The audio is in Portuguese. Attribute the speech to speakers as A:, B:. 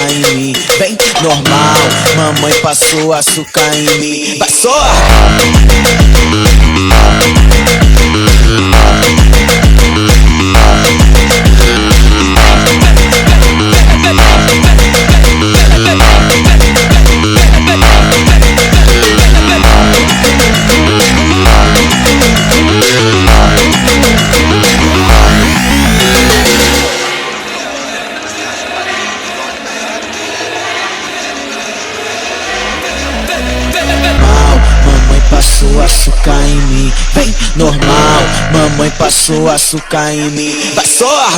A: açúcar em mim. Vem, normal, mamãe passou açúcar em mim. Vai só! Passou açúcar em mim, vem normal, mamãe passou açúcar em mim. Vai só!